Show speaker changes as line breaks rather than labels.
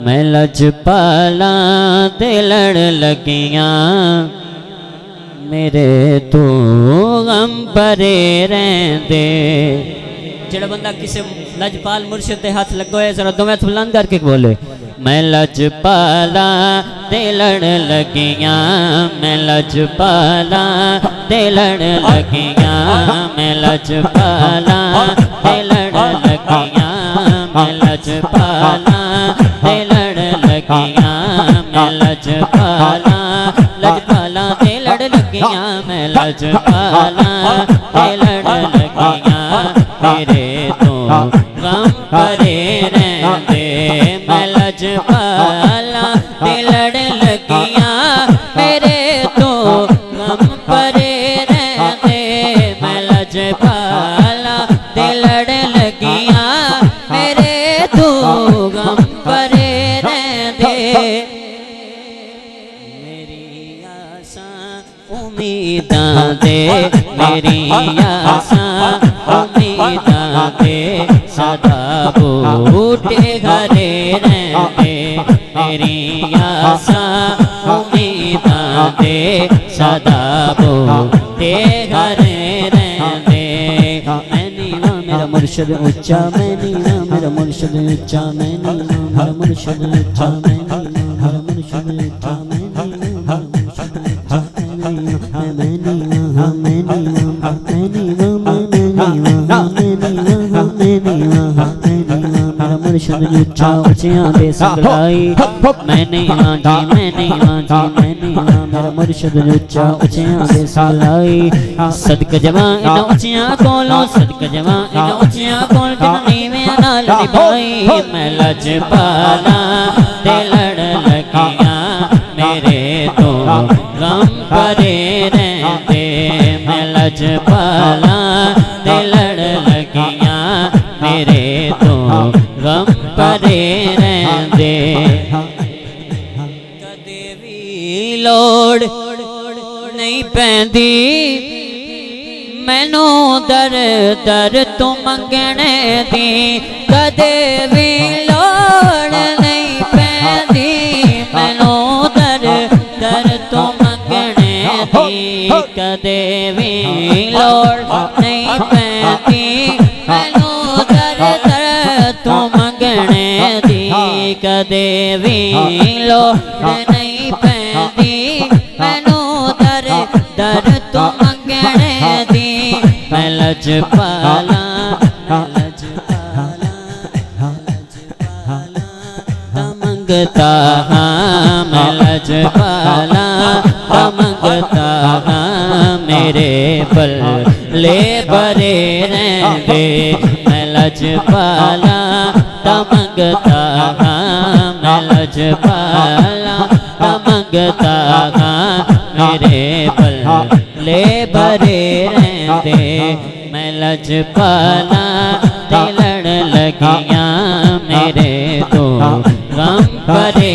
मैं लजपाला ते लड़ लगियां मेरे तो गम परे रहंदे। जेड़ा बंदा किसी लजपाल मुर्शिद दे हाथ लगो है जरा दोवें हथ बुलंद करके बोले मैं लजपाला ते लड़ लगियां मैं लजपाला ते लड़ लगियां मैं लजपाला ते लड़ लगियां मैं लजपाला ते लड़ लगियां मैं लजपाला लजपाला ते लड़ लगियां मैं लजपाला ते लड़ लगियां मेरे तो गम परे रहंदे। मैं लजपाला ते लड़ लगियां मेरे तो गम परे रहंदे। मैं लजपाला ते लड़ लगियां मेरे तो गम परे रहंदे। मेरी आसां उम्मीदां दे मेरी आसां उम्मीदां दे सदा बूटे घरे रहंदे। मेरी आसां उम्मीदां दे सदा बूटे घरे रहंदे। मैं नीवा मेरा मुर्शिद ऊंचा मैं नीवा मेरा मुर्शिद ऊंचा मैं नीवा मेरा मुर्शिद ऊंचा मैं नीवा मेरा मुर्शिद ऊंचा मैं नीवा मेरा मुर्शिद ऊंचा मैं नीवा मैं नीवा मैं नीवा मैं नीवा मेरा मुर्शिद ऊंचा ऊंचियां दे संगलाई। मैं नीवा जी मैं नीवा जी मैं नीवा मेरा मुर्शिद ऊंचा ऊंचियां दे संगलाई। सदक जवां इन ऊंचियां कोलों सदक जवां इन ऊंचियां कोल नीवें नाल निभाई। मैं लजपाला ते लड़ लगियां मेरे तो गम परे रहंदे। मैं लजपाला ते लड़ लगियां मेरे तो गम परे रहंदे। कदे भी लोड़ नहीं पैंदी मैनू दर दर तू मंगने दी। कदे भी लोड़ नहीं पैंदी मैनू दर दर तू मंगने दी। कदे भी लोड़ नहीं पैंदी मैनू दर दर तू मंगने दी। कदे भी लोड़ नहीं पैंदी मैनू दर दर तू मंगने दी। मैं लजपाला मैं लजपाला मंगता हाँ मैं लजपाला मंगता हाँ मेरे पल ले बरे रहंदे। मैं लजपाला मंगता हाँ मैं लजपाला मंगता हाँ मेरे पल ले बरे रहंदे। मैं लजपाला ते लड़ लगियां मेरे तो गम परे